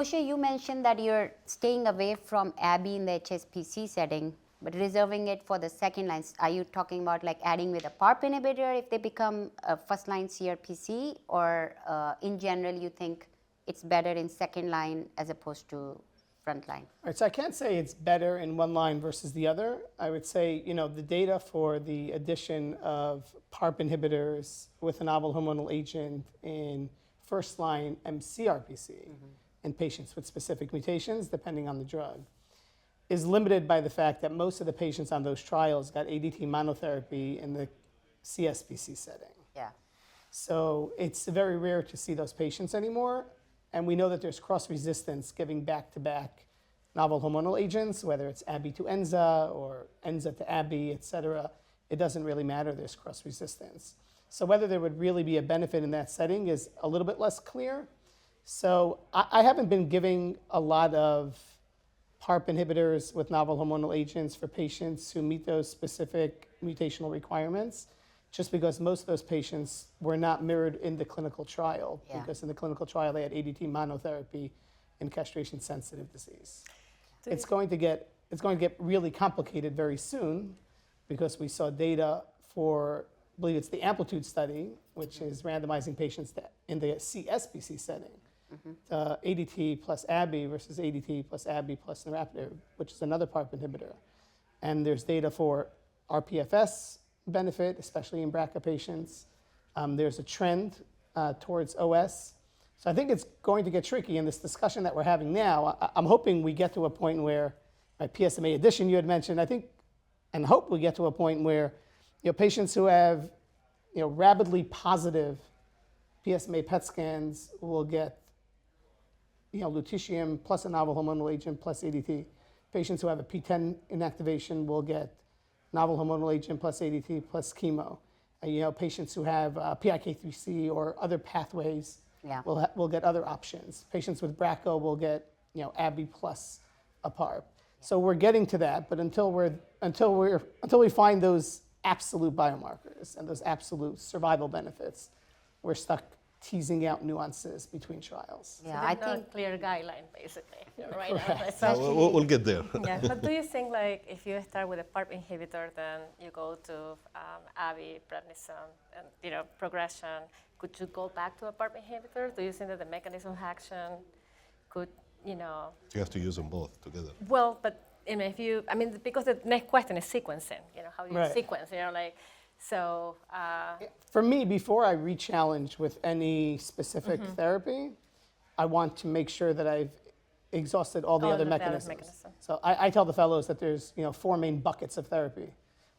Moshe, you mentioned that you're staying away from ARPI in the HSPC setting, but reserving it for the second line. Are you talking about like adding with a PARP inhibitor if they become a first line CRPC, or in general you think it's better in second line as opposed to front line? All right, so I can't say it's better in one line versus the other. I would say, the data for the addition of PARP inhibitors with a novel hormonal agent in first line mCRPC in patients with specific mutations, depending on the drug, is limited by the fact that most of the patients on those trials got ADT monotherapy in the CSPC setting. Yeah. So it's very rare to see those patients anymore. And we know that there's cross-resistance giving back-to-back novel hormonal agents, whether it's ABI to ENZA or ENZA to ABI, et cetera. It doesn't really matter, there's cross-resistance. So whether there would really be a benefit in that setting is a little bit less clear. So I haven't been giving a lot of PARP inhibitors with novel hormonal agents for patients who meet those specific mutational requirements, just because most of those patients were not mirrored in the clinical trial, because in the clinical trial they had ADT monotherapy in castration-sensitive disease. It's going to get really complicated very soon, because we saw data for, I believe it's the Amplitude study, which is randomizing patients in the CSPC setting, ADT plus ABI versus ADT plus ABI plus niraparib, which is another PARP inhibitor. And there's data for RPFS benefit, especially in BRCA patients. There's a trend towards OS. So I think it's going to get tricky in this discussion that we're having now. I'm hoping we get to a point where, PSMA addition you had mentioned, I think, and hope we get to a point where patients who have rapidly positive PSMA PET scans will get lutetium plus a novel hormonal agent plus ADT. Patients who have a PTEN inactivation will get novel hormonal agent plus ADT plus chemo. Patients who have PIK3C or other pathways will get other options. Patients with BRCA will get ABI plus a PARP. So we're getting to that, but until we find those absolute biomarkers and those absolute survival benefits, we're stuck teasing out nuances between trials. Yeah, so I think clear guideline basically, right? So we'll get there. Yeah, but do you think like if you start with a PARP inhibitor, then you go to ABI, prednisone, and progression, could you go back to a PARP inhibitor? Do you think that the mechanism of action could, You have to use them both together. Well, but because the next question is sequencing. How do you sequence? So. For me, before I re-challenge with any specific therapy, I want to make sure that I've exhausted all the other mechanisms. So I tell the fellows that there's 4 main buckets of therapy.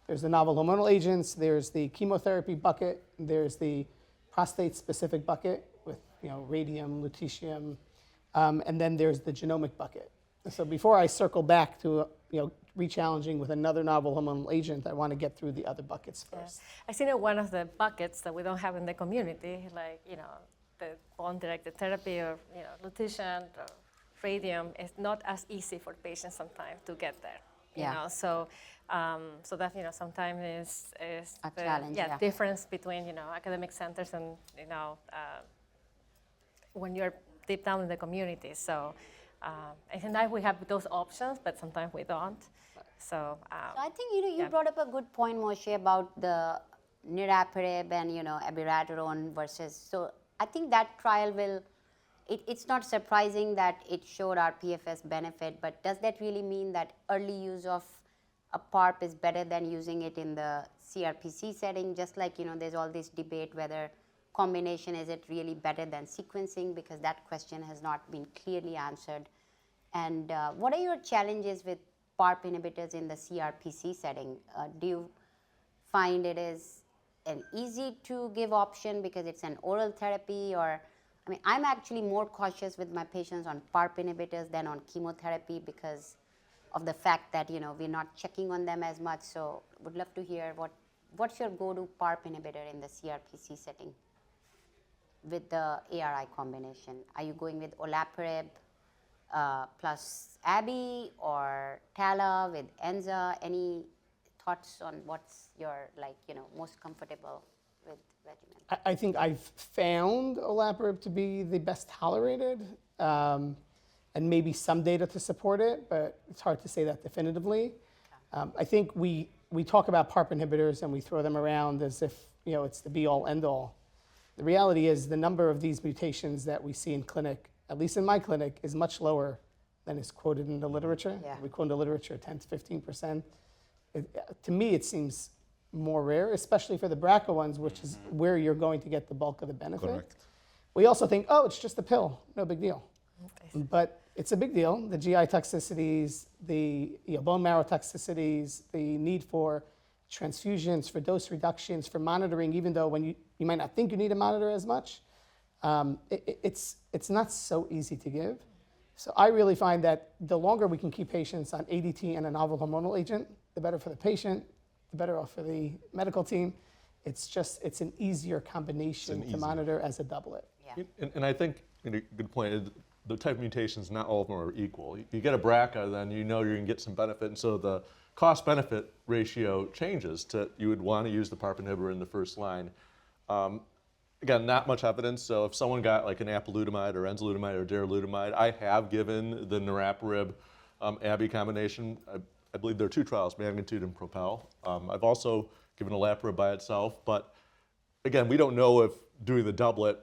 There's the novel hormonal agents, there's the chemotherapy bucket, there's the prostate-specific bucket with radium, lutetium, and then there's the genomic bucket. So before I circle back to re-challenging with another novel hormonal agent, I want to get through the other buckets first. I think that one of the buckets that we don't have in the community, like the bone-directed therapy or lutetium or radium, is not as easy for patients sometimes to get there. So that sometimes is a challenge. Difference between academic centers and when you're deep down in the community. So. And sometimes we have those options, but sometimes we don't. So I think you brought up a good point, Moshe, about the niraparib and abiraterone versus. So I think that trial will. It's not surprising that it showed RPFS benefit, but does that really mean that early use of a PARP is better than using it in the CRPC setting? Just like there's all this debate whether combination, is it really better than sequencing? Because that question has not been clearly answered. And what are your challenges with PARP inhibitors in the CRPC setting? Do you find it is an easy to give option because it's an oral therapy? Or, I'm actually more cautious with my patients on PARP inhibitors than on chemotherapy because of the fact that, we're not checking on them as much. So would love to hear what's your go-to PARP inhibitor in the CRPC setting with the ARI combination? Are you going with olaparib plus ABI or TALA with ENZA? Any thoughts on what's your most comfortable with regimen? I think I've found olaparib to be the best tolerated. and maybe some data to support it, but it's hard to say that definitively. I think we talk about PARP inhibitors and we throw them around as if it's the be-all, end-all. The reality is the number of these mutations that we see in clinic, at least in my clinic, is much lower than is quoted in the literature. Yeah. We quote in the literature 10 to 15%. To me, it seems more rare, especially for the BRCA ones, which is where you're going to get the bulk of the benefit. Correct. We also think, oh, it's just a pill, no big deal. But it's a big deal. The GI toxicities, the bone marrow toxicities, the need for transfusions, for dose reductions, for monitoring, even though when you might not think you need to monitor as much, it's not so easy to give. So I really find that the longer we can keep patients on ADT and a novel hormonal agent, the better for the patient, the better off for the medical team. It's an easier combination to monitor as a doublet. Yeah. And I think, good point, the type of mutations, not all of them are equal. You get a BRCA, then you know you're going to get some benefit, and so the cost-benefit ratio changes to, you would want to use the PARP inhibitor in the first line. Again, not much evidence, so if someone got like an apalutamide or enzalutamide or darolutamide, I have given the niraparib ABI combination. I believe there are 2 trials, Magnitude and Propel. I've also given olaparib by itself, but again, we don't know if doing the doublet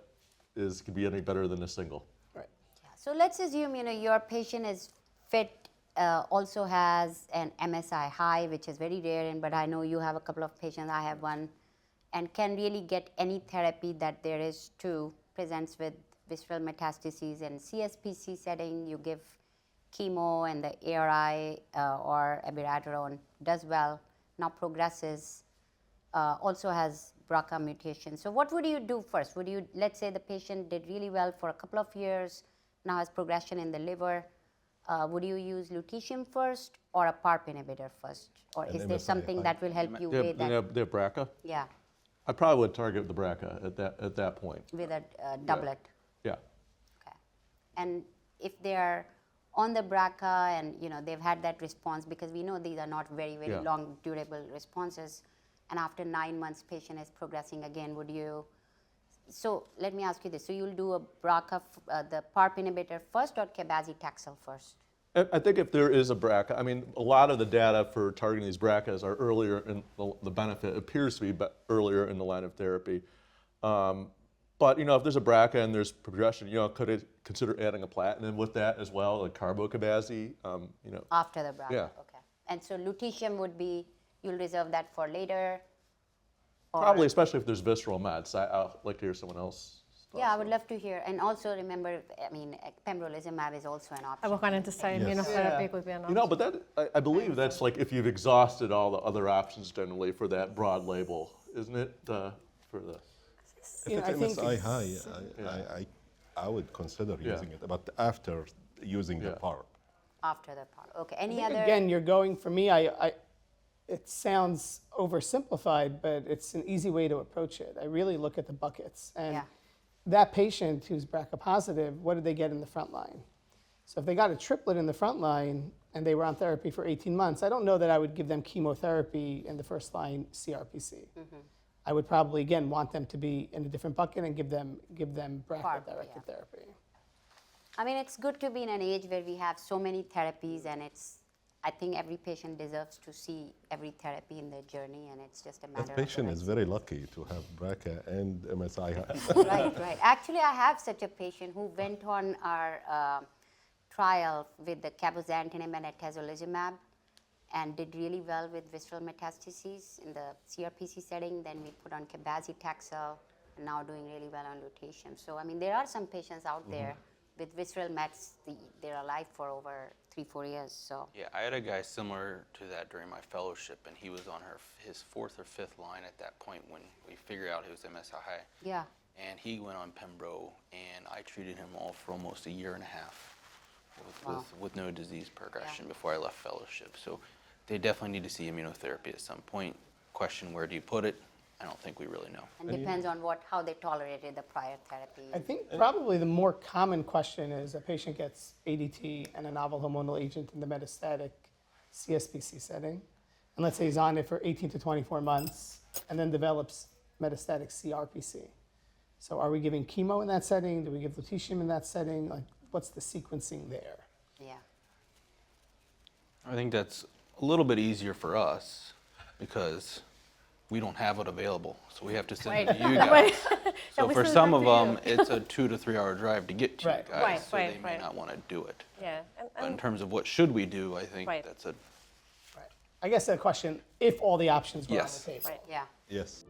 could be any better than a single. Right. Yeah. So let's assume your patient is fit, also has an MSI high, which is very rare, but I know you have a couple of patients, I have one, and can really get any therapy that there is to, presents with visceral metastases and CSPC setting, you give chemo and the ARI or abiraterone does well, now progresses, also has BRCA mutation. So what would you do first? Let's say the patient did really well for a couple of years, now has progression in the liver, would you use lutetium first or a PARP inhibitor first? Or is there something that will help you with that? They have BRCA? Yeah, I probably would target the BRCA at that point. with a doublet. Yeah. Okay. And if they are on the BRCA and they've had that response, because we know these are not very, very long durable responses, and after 9 months patient is progressing again, would you, so let me ask you this, so you'll do a BRCA, the PARP inhibitor first or cabazitaxel first? I think if there is a BRCA, I mean, a lot of the data for targeting these BRCAs are earlier in the benefit appears to be earlier in the line of therapy. But if there's a BRCA and there's progression, could it consider adding a platinum with that as well, like carbocabazi? After the BRCA, Yeah. okay. And so lutetium would be, you'll reserve that for later? Or- Probably, especially if there's visceral mets. I'll like to hear someone else. Yeah, I would love to hear. And also remember, pembrolizumab is also an I option. was going to say immunotherapy would be an option. But that I believe that's like if you've exhausted all the other options generally for that broad label, isn't it? For the If it's MSI high, I would consider using it, but after using the PARP. After the PARP. Okay. Any I think, other? again, you're going, for me, it sounds oversimplified, but it's an easy way to approach it. I really look at the buckets. And Yeah. that patient who's BRCA positive, what did they get in the front line? So if they got a triplet in the front line and they were on therapy for 18 months, I don't know that I would give them chemotherapy in the first line CRPC. I would probably, again, want them to be in a different bucket and give them BRCA-directed therapy. I mean, it's good to be in an age where we have so many therapies, and I think every patient deserves to see every therapy in their journey, and it's just a matter of The patient is very lucky to have BRCA and MSI high. Right. Actually, I have such a patient who went on our trial with the cabozantinib and atezolizumab and did really well with visceral metastases in the CRPC setting. Then we put on cabazitaxel, and now doing really well on lutetium. So, I mean, there are some patients out there with visceral mets, they're alive for over 3-4 years. So yeah, I had a guy similar to that during my fellowship, and he was on his 4th or 5th line at that point when we figured out he was MSI high. yeah, And he went on Pembro, and I treated him all for almost 1.5 years with no disease progression before I left fellowship. So they definitely need to see immunotherapy at some point. Question, where do you put it? I don't think we really know. and depends on how they tolerated the prior therapy. I think probably the more common question is a patient gets ADT and a novel hormonal agent in the metastatic CSPC setting. And let's say he's on it for 18 to 24 months and then develops metastatic CRPC. So are we giving chemo in that setting? Do we give lutetium in that setting? Like, what's the sequencing there? Yeah. I think that's a little bit easier for us because we don't have it available, so we have to send it to you guys. So we for send it some back of to them, you. it's a 2 to 3 hour drive to get to Right. you guys, Right, so right, they may right. not want to do it. Yeah. But in terms of what should we do, I think Right. that's a Right. I guess the question, if all the options were Yes. on the table. Right. Yeah. Yes.